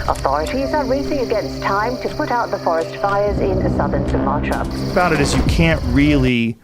Authorities are racing against time to put out the forest fires in southern Sumatra. About it is you can't really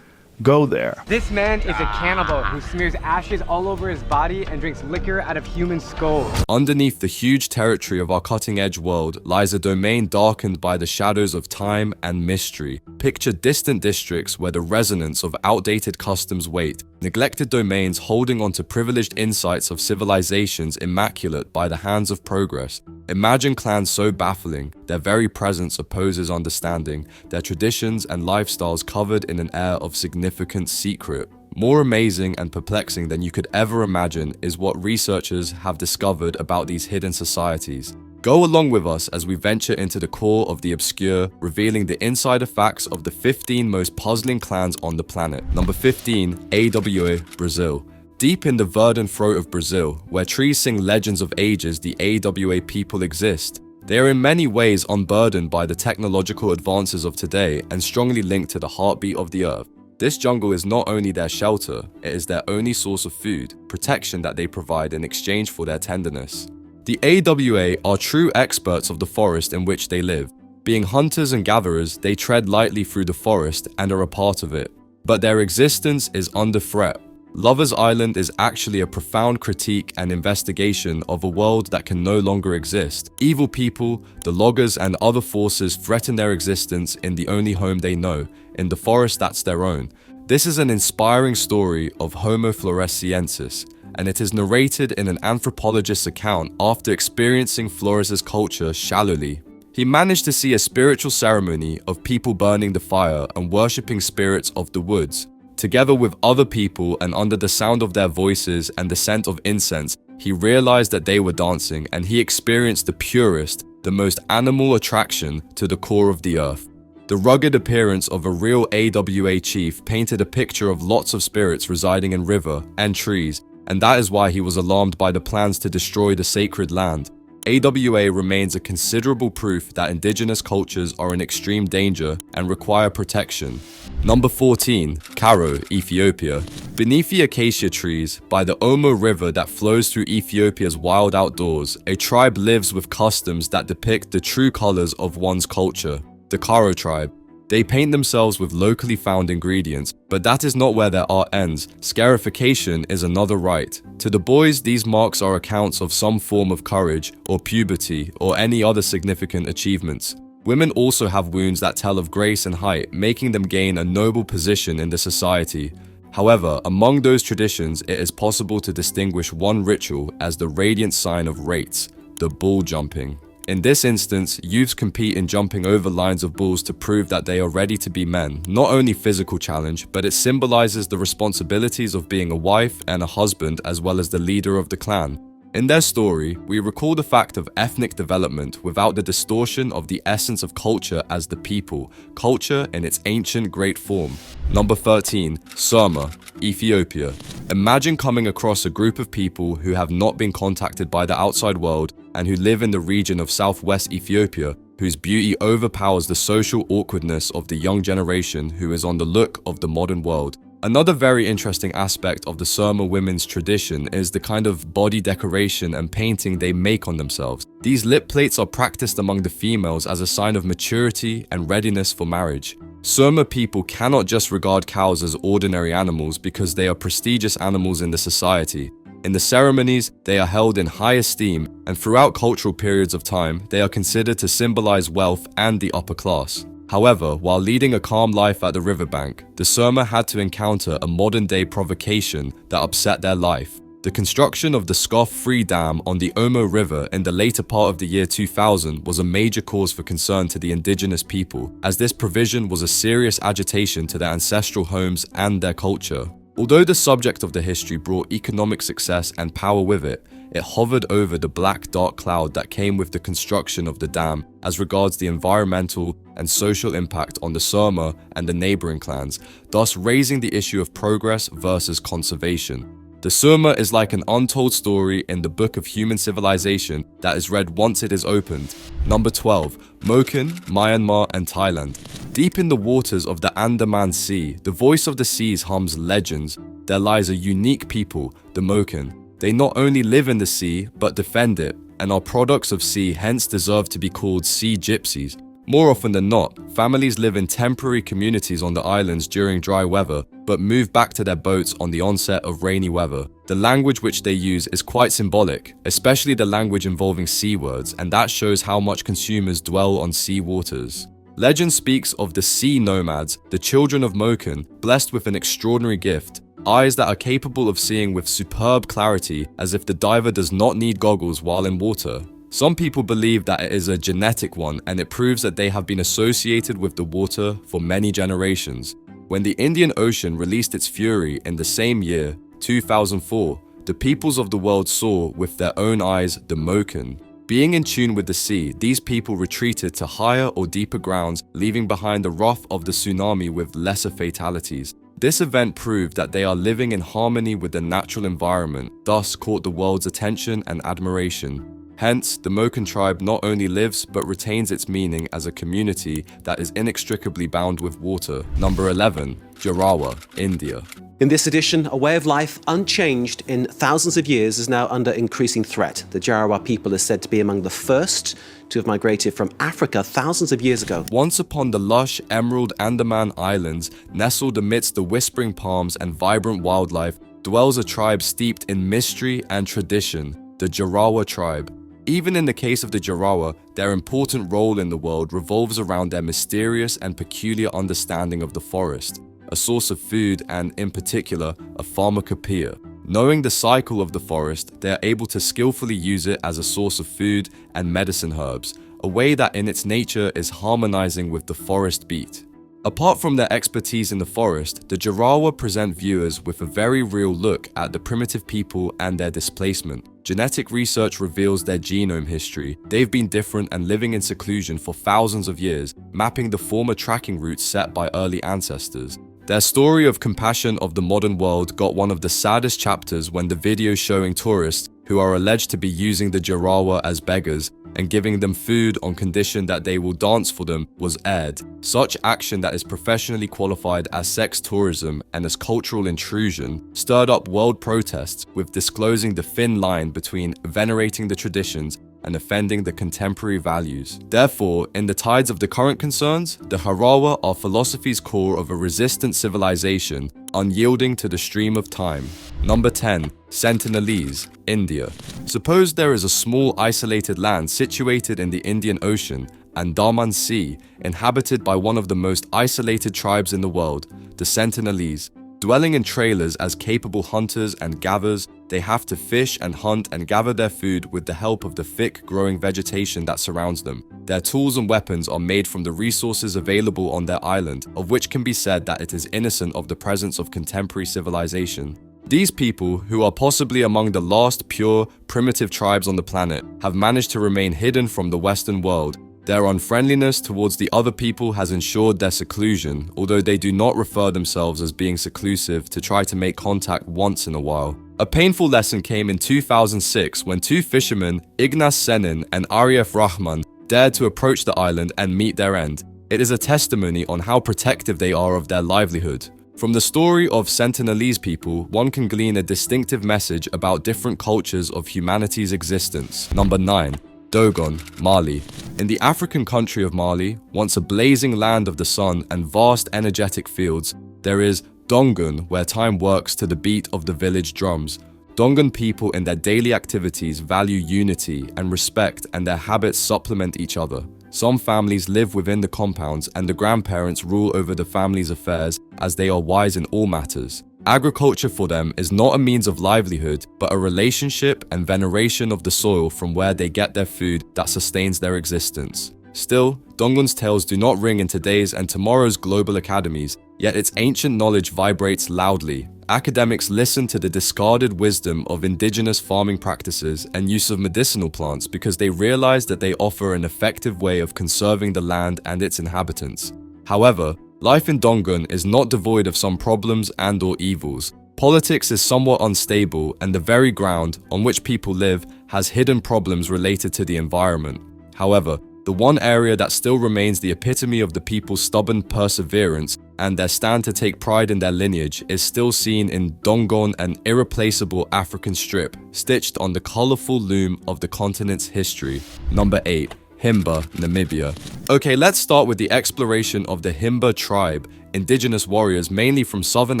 go there. This man is a cannibal who smears ashes all over his body and drinks liquor out of human skulls. Underneath the huge territory of our cutting-edge world lies a domain darkened by the shadows of time and mystery. Picture distant districts where the resonance of outdated customs wait, neglected domains holding on to privileged insights of civilizations immaculate by the hands of progress. Imagine clans so baffling, their very presence opposes understanding, their traditions and lifestyles covered in an air of significant secret. More amazing and perplexing than you could ever imagine is what researchers have discovered about these hidden societies. Go along with us as we venture into the core of the obscure, revealing the insider facts of the 15 most puzzling clans on the planet. Number 15, AWA, Brazil. Deep in the verdant throat of Brazil, where trees sing legends of ages, the AWA people exist. They are in many ways unburdened by the technological advances of today and strongly linked to the heartbeat of the earth. This jungle is not only their shelter, it is their only source of food, protection that they provide in exchange for their tenderness. The AWA are true experts of the forest in which they live. Being hunters and gatherers, they tread lightly through the forest and are a part of it. But their existence is under threat. Lover's Island is actually a profound critique and investigation of a world that can no longer exist. Evil people, the loggers and other forces threaten their existence in the only home they know, in the forest that's their own. This is an inspiring story of Homo floresiensis, and it is narrated in an anthropologist's account after experiencing Flores' culture shallowly. He managed to see a spiritual ceremony of people burning the fire and worshipping spirits of the woods. Together with other people and under the sound of their voices and the scent of incense, he realized that they were dancing, and he experienced the purest, the most animal attraction to the core of the earth. The rugged appearance of a real AWA chief painted a picture of lots of spirits residing in river and trees, and that is why he was alarmed by the plans to destroy the sacred land. AWA remains a considerable proof that indigenous cultures are in extreme danger and require protection. Number 14, Karo, Ethiopia. Beneath the acacia trees, by the Omo River that flows through Ethiopia's wild outdoors, a tribe lives with customs that depict the true colors of one's culture. The Karo tribe. They paint themselves with locally found ingredients, but that is not where their art ends. Scarification is another rite. To the boys, these marks are accounts of some form of courage, or puberty, or any other significant achievements. Women also have wounds that tell of grace and height, making them gain a noble position in the society. However, among those traditions, it is possible to distinguish one ritual as the radiant sign of rates, the bull jumping. In this instance, youths compete in jumping over lines of bulls to prove that they are ready to be men. Not only physical challenge, but it symbolizes the responsibilities of being a wife and a husband as well as the leader of the clan. In their story, we recall the fact of ethnic development without the distortion of the essence of culture as the people, culture in its ancient great form. Number 13, Surma, Ethiopia. Imagine coming across a group of people who have not been contacted by the outside world and who live in the region of southwest Ethiopia, whose beauty overpowers the social awkwardness of the young generation who is on the look of the modern world. Another very interesting aspect of the Surma women's tradition is the kind of body decoration and painting they make on themselves. These lip plates are practiced among the females as a sign of maturity and readiness for marriage. Surma people cannot just regard cows as ordinary animals because they are prestigious animals in the society. In the ceremonies, they are held in high esteem, and throughout cultural periods of time, they are considered to symbolize wealth and the upper class. However, while leading a calm life at the riverbank, the Surma had to encounter a modern-day provocation that upset their life. The construction of the Scovery Dam on the Omo River in the later part of the year 2000 was a major cause for concern to the indigenous people, as this provision was a serious agitation to their ancestral homes and their culture. Although the subject of the history brought economic success and power with it, it hovered over the black dark cloud that came with the construction of the dam as regards the environmental and social impact on the Surma and the neighboring clans, thus raising the issue of progress versus conservation. The Surma is like an untold story in the book of human civilization that is read once it is opened. Number 12, Moken, Myanmar and Thailand. Deep in the waters of the Andaman Sea, the voice of the seas hums legends. There lies a unique people, the Moken. They not only live in the sea, but defend it. and are products of sea, hence deserve to be called sea gypsies. More often than not, families live in temporary communities on the islands during dry weather, but move back to their boats on the onset of rainy weather. The language which they use is quite symbolic, especially the language involving sea words, and that shows how much consumers dwell on sea waters. Legend speaks of the sea nomads, the children of Moken, blessed with an extraordinary gift, eyes that are capable of seeing with superb clarity as if the diver does not need goggles while in water. Some people believe that it is a genetic one, and it proves that they have been associated with the water for many generations. When the Indian Ocean released its fury in the same year, 2004, the peoples of the world saw with their own eyes the Moken. Being in tune with the sea, these people retreated to higher or deeper grounds, leaving behind the wrath of the tsunami with lesser fatalities. This event proved that they are living in harmony with the natural environment, thus caught the world's attention and admiration. Hence, the Moken tribe not only lives but retains its meaning as a community that is inextricably bound with water. Number 11. Jarawa, India. In this edition, a way of life unchanged in thousands of years is now under increasing threat. The Jarawa people is said to be among the first to have migrated from Africa thousands of years ago. Once upon the lush Emerald Andaman Islands, nestled amidst the whispering palms and vibrant wildlife, dwells a tribe steeped in mystery and tradition, the Jarawa tribe. Even in the case of the Jarawa, their important role in the world revolves around their mysterious and peculiar understanding of the forest, a source of food and, in particular, a pharmacopoeia. Knowing the cycle of the forest, they are able to skillfully use it as a source of food and medicine herbs, a way that in its nature is harmonizing with the forest beat. Apart from their expertise in the forest, the Jarawa present viewers with a very real look at the primitive people and their displacement. Genetic research reveals their genome history. They've been different and living in seclusion for thousands of years, mapping the former tracking routes set by early ancestors. Their story of compassion of the modern world got one of the saddest chapters when the video showing tourists who are alleged to be using the Jarawa as beggars and giving them food on condition that they will dance for them was aired. Such action that is professionally qualified as sex tourism and as cultural intrusion stirred up world protests, with disclosing the thin line between venerating the traditions and offending the contemporary values. Therefore, in the tides of the current concerns, the Jarawa are philosophy's core of a resistant civilization, unyielding to the stream of time. Number 10. Sentinelese, India. Suppose there is a small isolated land situated in the Indian Ocean, Andaman Sea, inhabited by one of the most isolated tribes in the world, the Sentinelese. Dwelling in trailers as capable hunters and gatherers, they have to fish and hunt and gather their food with the help of the thick growing vegetation that surrounds them. Their tools and weapons are made from the resources available on their island, of which can be said that it is innocent of the presence of contemporary civilization. These people, who are possibly among the last pure, primitive tribes on the planet, have managed to remain hidden from the Western world. Their unfriendliness towards the other people has ensured their seclusion, although they do not refer themselves as being seclusive to try to make contact once in a while. A painful lesson came in 2006 when two fishermen, Ignas Senin and Arif Rahman, dared to approach the island and meet their end. It is a testimony on how protective they are of their livelihood. From the story of Sentinelese people, one can glean a distinctive message about different cultures of humanity's existence. Number 9. Dogon, Mali. In the African country of Mali, once a blazing land of the sun and vast energetic fields, there is Dongun, where time works to the beat of the village drums. Dongun people in their daily activities value unity and respect, and their habits supplement each other. Some families live within the compounds, and the grandparents rule over the family's affairs as they are wise in all matters. Agriculture for them is not a means of livelihood, but a relationship and veneration of the soil from where they get their food that sustains their existence. Still, Dongun's tales do not ring in today's and tomorrow's global academies, yet its ancient knowledge vibrates loudly. Academics listen to the discarded wisdom of indigenous farming practices and use of medicinal plants because they realize that they offer an effective way of conserving the land and its inhabitants. However, life in Dongun is not devoid of some problems and/or evils. Politics is somewhat unstable, and the very ground on which people live has hidden problems related to the environment. However, The one area that still remains the epitome of the people's stubborn perseverance and their stand to take pride in their lineage is still seen in Dongon, an irreplaceable African strip stitched on the colorful loom of the continent's history. Number 8. Himba, Namibia. Okay, let's start with the exploration of the Himba tribe, indigenous warriors mainly from southern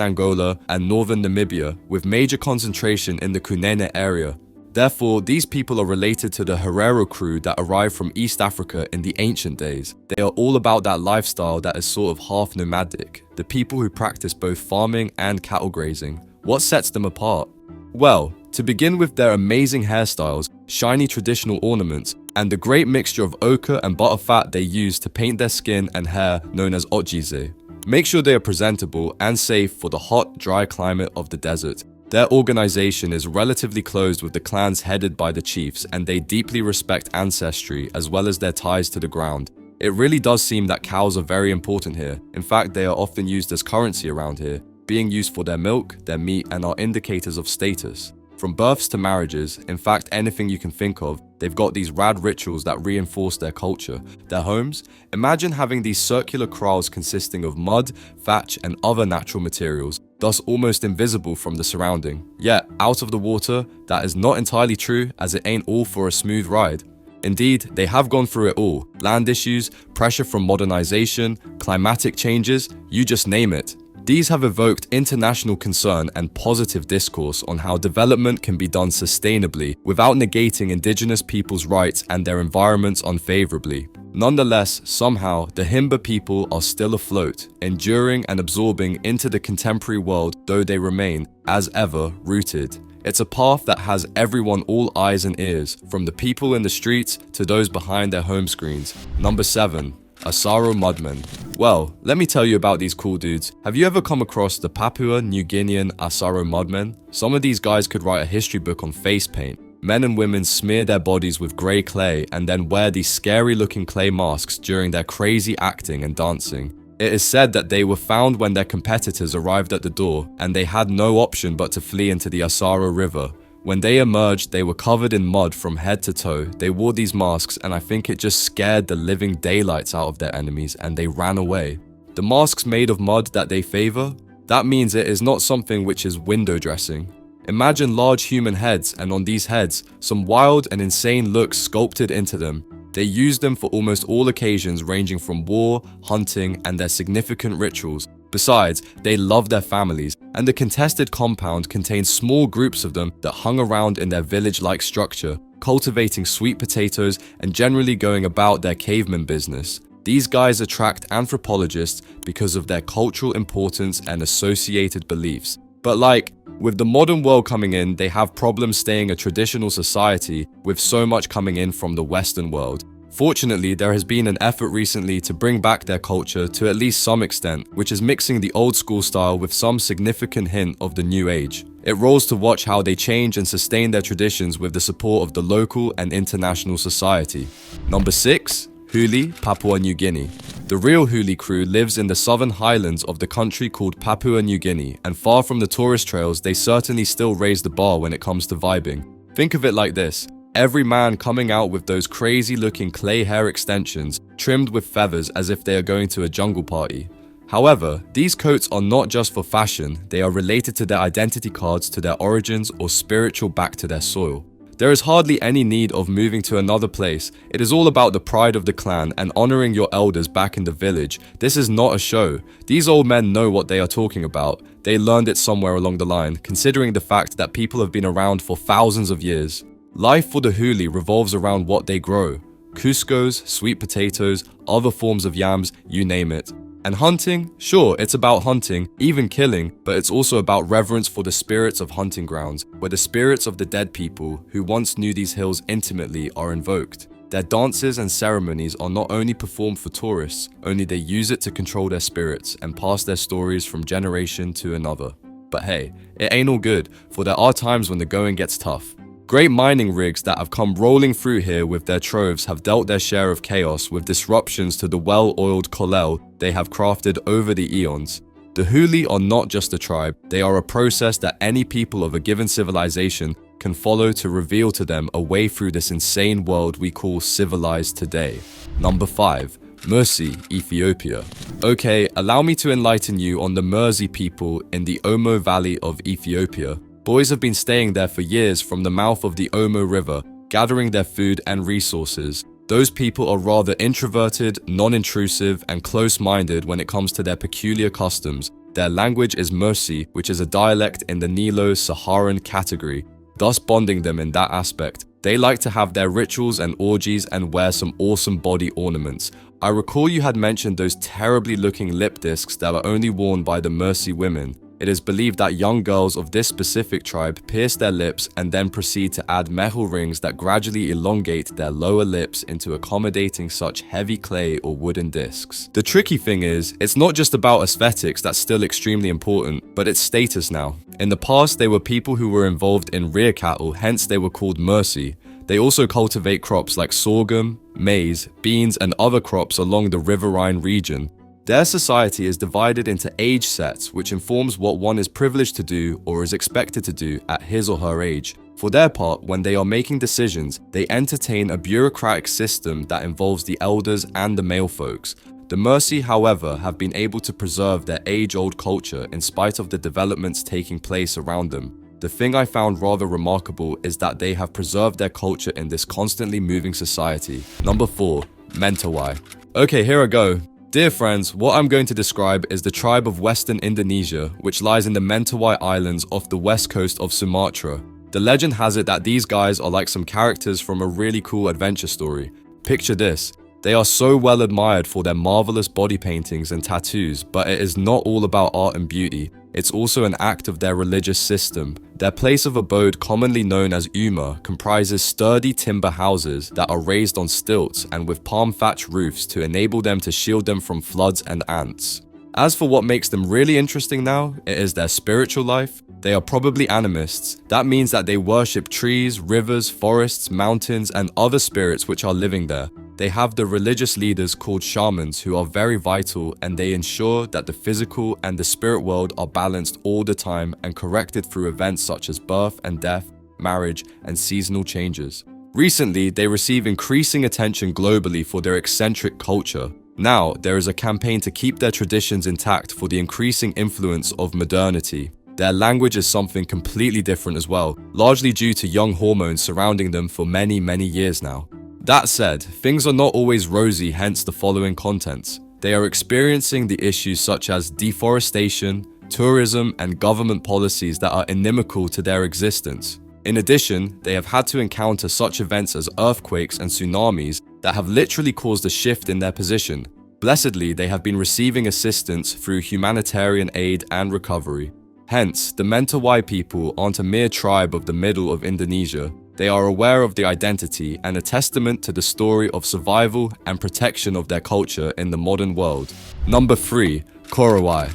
Angola and northern Namibia, with major concentration in the Kunene area. Therefore, these people are related to the Herero crew that arrived from East Africa in the ancient days. They are all about that lifestyle that is sort of half nomadic, the people who practice both farming and cattle grazing. What sets them apart? Well, to begin with their amazing hairstyles, shiny traditional ornaments, and the great mixture of ochre and butterfat they use to paint their skin and hair known as ojize. Make sure they are presentable and safe for the hot, dry climate of the desert. Their organization is relatively closed with the clans headed by the chiefs, and they deeply respect ancestry as well as their ties to the ground. It really does seem that cows are very important here. In fact, they are often used as currency around here, being used for their milk, their meat, and are indicators of status. From births to marriages, in fact anything you can think of, they've got these rad rituals that reinforce their culture. Their homes? Imagine having these circular kraals consisting of mud, thatch, and other natural materials, thus almost invisible from the surrounding. Yet, out of the water, that is not entirely true, as it ain't all for a smooth ride. Indeed, they have gone through it all. Land issues, pressure from modernization, climatic changes, you just name it. These have evoked international concern and positive discourse on how development can be done sustainably without negating indigenous people's rights and their environments unfavorably. Nonetheless, somehow, the Himba people are still afloat, enduring and absorbing into the contemporary world, though they remain, as ever, rooted. It's a path that has everyone all eyes and ears, from the people in the streets to those behind their home screens. Number 7. Asaro Mudmen. Well, let me tell you about these cool dudes. Have you ever come across the Papua New Guinean Asaro Mudmen? Some of these guys could write a history book on face paint. Men and women smear their bodies with grey clay and then wear these scary looking clay masks during their crazy acting and dancing. It is said that they were found when their competitors arrived at the door and they had no option but to flee into the Asaro River. When they emerged, they were covered in mud from head to toe. They wore these masks and I think it just scared the living daylights out of their enemies and they ran away. The masks made of mud that they favor? That means it is not something which is window dressing. Imagine large human heads, and on these heads, some wild and insane looks sculpted into them. They use them for almost all occasions ranging from war, hunting, and their significant rituals. Besides, they love their families, and the contested compound contains small groups of them that hung around in their village-like structure, cultivating sweet potatoes and generally going about their caveman business. These guys attract anthropologists because of their cultural importance and associated beliefs. But with the modern world coming in, they have problems staying a traditional society with so much coming in from the Western world. Fortunately, there has been an effort recently to bring back their culture to at least some extent, which is mixing the old school style with some significant hint of the new age. It rolls to watch how they change and sustain their traditions with the support of the local and international society. Number 6. Huli, Papua New Guinea. The real Huli crew lives in the southern highlands of the country called Papua New Guinea, and far from the tourist trails, they certainly still raise the bar when it comes to vibing. Think of it like this. Every man coming out with those crazy looking clay hair extensions, trimmed with feathers as if they are going to a jungle party. However, these coats are not just for fashion, they are related to their identity cards, to their origins, or spiritual back to their soil. There is hardly any need of moving to another place. It is all about the pride of the clan and honoring your elders back in the village. This is not a show. These old men know what they are talking about. They learned it somewhere along the line, considering the fact that people have been around for thousands of years. Life for the Huli revolves around what they grow. Cuscos, sweet potatoes, other forms of yams, you name it. And hunting? Sure, it's about hunting, even killing, but it's also about reverence for the spirits of hunting grounds, where the spirits of the dead people who once knew these hills intimately are invoked. Their dances and ceremonies are not only performed for tourists, only they use it to control their spirits and pass their stories from generation to another. But hey, it ain't all good, for there are times when the going gets tough. Great mining rigs that have come rolling through here with their troves have dealt their share of chaos with disruptions to the well-oiled kolel they have crafted over the eons. The Huli are not just a tribe, they are a process that any people of a given civilization can follow to reveal to them a way through this insane world we call civilized today. Number 5. Mursi, Ethiopia. Okay, allow me to enlighten you on the Mursi people in the Omo Valley of Ethiopia. Boys have been staying there for years from the mouth of the Omo River, gathering their food and resources. Those people are rather introverted, non-intrusive, and close-minded when it comes to their peculiar customs. Their language is Mursi, which is a dialect in the Nilo-Saharan category, thus bonding them in that aspect. They like to have their rituals and orgies and wear some awesome body ornaments. I recall you had mentioned those terribly looking lip discs that are only worn by the Mursi women. It is believed that young girls of this specific tribe pierce their lips and then proceed to add metal rings that gradually elongate their lower lips into accommodating such heavy clay or wooden discs. The tricky thing is, it's not just about aesthetics that's still extremely important, but its status now. In the past, they were people who were involved in rear cattle, hence they were called Mursi. They also cultivate crops like sorghum, maize, beans, and other crops along the riverine region. Their society is divided into age sets, which informs what one is privileged to do or is expected to do at his or her age. For their part, when they are making decisions, they entertain a bureaucratic system that involves the elders and the male folks. The Mursi, however, have been able to preserve their age-old culture in spite of the developments taking place around them. The thing I found rather remarkable is that they have preserved their culture in this constantly moving society. Number 4. Mentawai. Okay, here I go. Dear friends, what I'm going to describe is the tribe of Western Indonesia, which lies in the Mentawai Islands off the west coast of Sumatra. The legend has it that these guys are like some characters from a really cool adventure story. Picture this. They are so well admired for their marvelous body paintings and tattoos, but it is not all about art and beauty. It's also an act of their religious system. Their place of abode, commonly known as Uma, comprises sturdy timber houses that are raised on stilts and with palm thatch roofs to enable them to shield them from floods and ants. As for what makes them really interesting now, it is their spiritual life. They are probably animists. That means that they worship trees, rivers, forests, mountains, and other spirits which are living there. They have the religious leaders called shamans who are very vital, and they ensure that the physical and the spirit world are balanced all the time and corrected through events such as birth and death, marriage, and seasonal changes. Recently, they receive increasing attention globally for their eccentric culture. Now, there is a campaign to keep their traditions intact for the increasing influence of modernity. Their language is something completely different as well, largely due to young hormones surrounding them for many years now. That said, things are not always rosy, hence the following contents. They are experiencing the issues such as deforestation, tourism, and government policies that are inimical to their existence. In addition, they have had to encounter such events as earthquakes and tsunamis that have literally caused a shift in their position. Blessedly, they have been receiving assistance through humanitarian aid and recovery. Hence, the Mentawai people aren't a mere tribe of the middle of Indonesia. They are aware of the identity and a testament to the story of survival and protection of their culture in the modern world. Number 3. Korowai.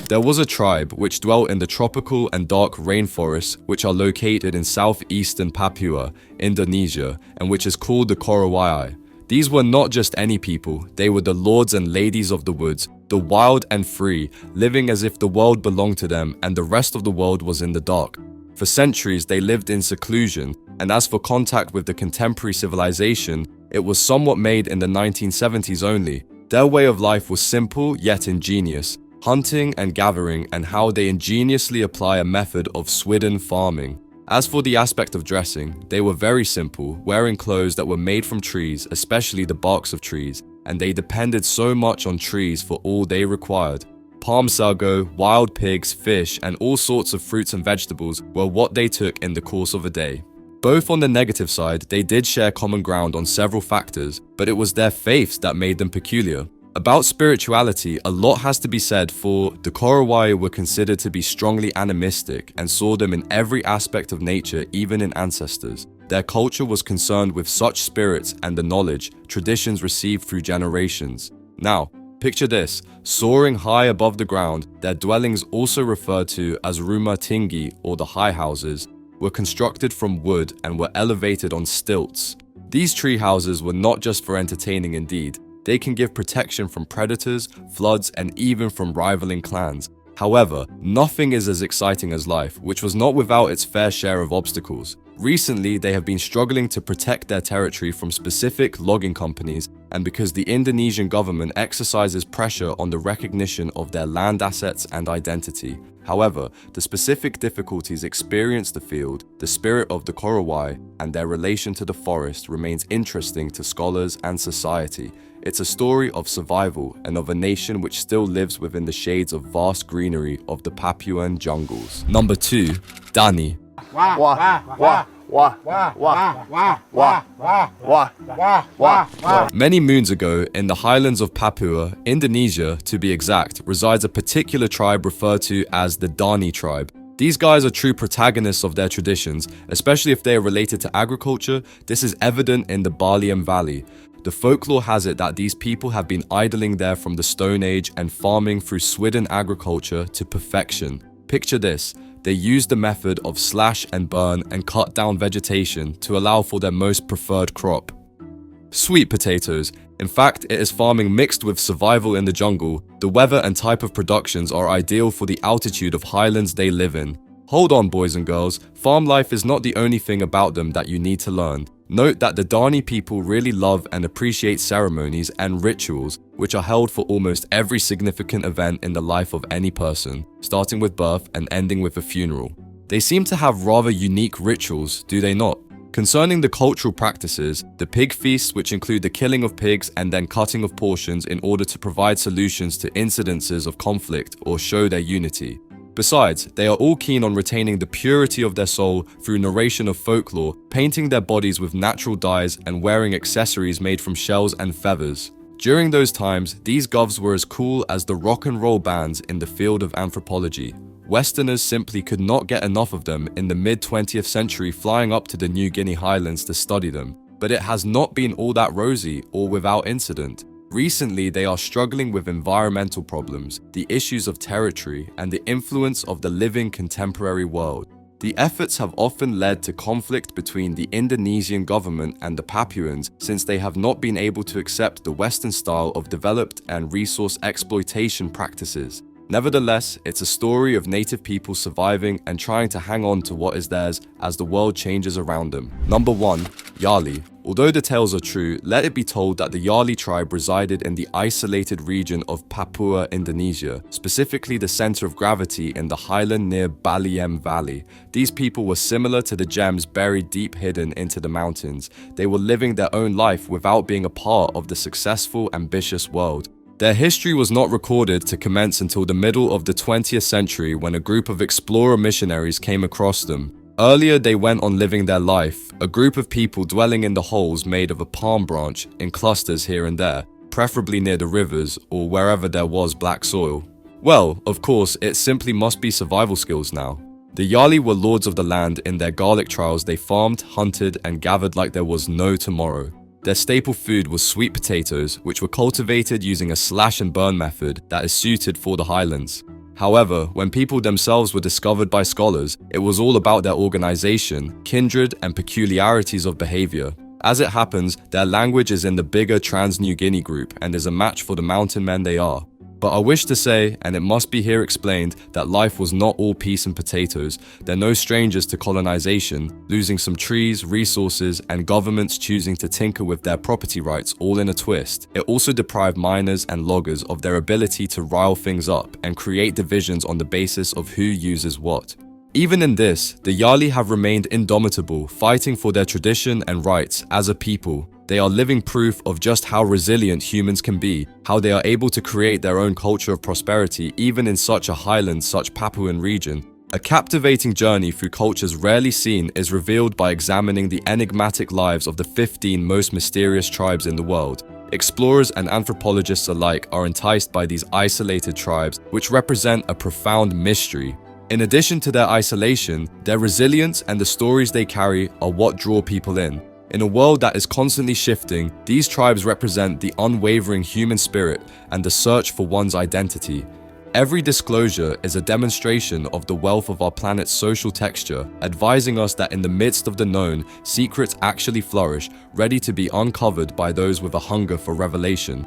There was a tribe which dwelt in the tropical and dark rainforests which are located in southeastern Papua, Indonesia, and which is called the Korowai. These were not just any people, they were the lords and ladies of the woods, the wild and free, living as if the world belonged to them and the rest of the world was in the dark. For centuries, they lived in seclusion, and as for contact with the contemporary civilization, it was somewhat made in the 1970s only. Their way of life was simple yet ingenious, hunting and gathering, and how they ingeniously apply a method of swidden farming. As for the aspect of dressing, they were very simple, wearing clothes that were made from trees, especially the barks of trees, and they depended so much on trees for all they required. Palm sago, wild pigs, fish, and all sorts of fruits and vegetables were what they took in the course of a day. Both on the negative side, they did share common ground on several factors, but it was their faiths that made them peculiar. About spirituality, a lot has to be said, for the Korowai were considered to be strongly animistic and saw them in every aspect of nature, even in ancestors. Their culture was concerned with such spirits and the knowledge, traditions received through generations. Now, picture this, soaring high above the ground, their dwellings, also referred to as rumah tinggi or the high houses, were constructed from wood and were elevated on stilts. These tree houses were not just for entertaining indeed. They can give protection from predators, floods, and even from rivaling clans. However, nothing is as exciting as life, which was not without its fair share of obstacles. Recently, they have been struggling to protect their territory from specific logging companies, and because the Indonesian government exercises pressure on the recognition of their land assets and identity. However, the specific difficulties experienced the field, the spirit of the Korowai, and their relation to the forest remains interesting to scholars and society. It's a story of survival and of a nation which still lives within the shades of vast greenery of the Papuan jungles. Number 2. Dani. Many moons ago, in the highlands of Papua, Indonesia to be exact, resides a particular tribe referred to as the Dani tribe. These guys are true protagonists of their traditions, especially if they are related to agriculture. This is evident in the Baliam Valley. The folklore has it that these people have been idling there from the Stone Age and farming through swidden agriculture to perfection. Picture this. They use the method of slash and burn and cut down vegetation to allow for their most preferred crop. Sweet potatoes. In fact, it is farming mixed with survival in the jungle. The weather and type of productions are ideal for the altitude of highlands they live in. Hold on, boys and girls, farm life is not the only thing about them that you need to learn. Note that the Dani people really love and appreciate ceremonies and rituals, which are held for almost every significant event in the life of any person, starting with birth and ending with a funeral. They seem to have rather unique rituals, do they not? Concerning the cultural practices, the pig feasts, which include the killing of pigs and then cutting of portions in order to provide solutions to incidences of conflict or show their unity. Besides, they are all keen on retaining the purity of their soul through narration of folklore, painting their bodies with natural dyes and wearing accessories made from shells and feathers. During those times, these govs were as cool as the rock and roll bands in the field of anthropology. Westerners simply could not get enough of them in the mid-20th century, flying up to the New Guinea highlands to study them. But it has not been all that rosy or without incident. Recently, they are struggling with environmental problems, the issues of territory, and the influence of the living contemporary world. The efforts have often led to conflict between the Indonesian government and the Papuans, since they have not been able to accept the Western style of developed and resource exploitation practices. Nevertheless, it's a story of native people surviving and trying to hang on to what is theirs as the world changes around them. Number 1. Yali. Although the tales are true, let it be told that the Yali tribe resided in the isolated region of Papua, Indonesia, specifically the center of gravity in the highland near Baliam Valley. These people were similar to the gems buried deep hidden into the mountains. They were living their own life without being a part of the successful, ambitious world. Their history was not recorded to commence until the middle of the 20th century when a group of explorer missionaries came across them. Earlier, they went on living their life, a group of people dwelling in the holes made of a palm branch in clusters here and there, preferably near the rivers or wherever there was black soil. Well, of course, it simply must be survival skills now. The Yali were lords of the land. In their garlic trials, they farmed, hunted, and gathered like there was no tomorrow. Their staple food was sweet potatoes, which were cultivated using a slash and burn method that is suited for the highlands. However, when people themselves were discovered by scholars, it was all about their organization, kindred, and peculiarities of behavior. As it happens, their language is in the bigger Trans-New Guinea group and is a match for the mountain men they are. But I wish to say, and it must be here explained, that life was not all peas and potatoes. They're no strangers to colonization, losing some trees, resources, and governments choosing to tinker with their property rights all in a twist. It also deprived miners and loggers of their ability to rile things up and create divisions on the basis of who uses what. Even in this, the Yali have remained indomitable, fighting for their tradition and rights as a people. They are living proof of just how resilient humans can be, how they are able to create their own culture of prosperity even in such a highland, such Papuan region. A captivating journey through cultures rarely seen is revealed by examining the enigmatic lives of the 15 most mysterious tribes in the world. Explorers and anthropologists alike are enticed by these isolated tribes, which represent a profound mystery. In addition to their isolation, their resilience and the stories they carry are what draw people in. In a world that is constantly shifting, these tribes represent the unwavering human spirit and the search for one's identity. Every disclosure is a demonstration of the wealth of our planet's social texture, advising us that in the midst of the known, secrets actually flourish, ready to be uncovered by those with a hunger for revelation.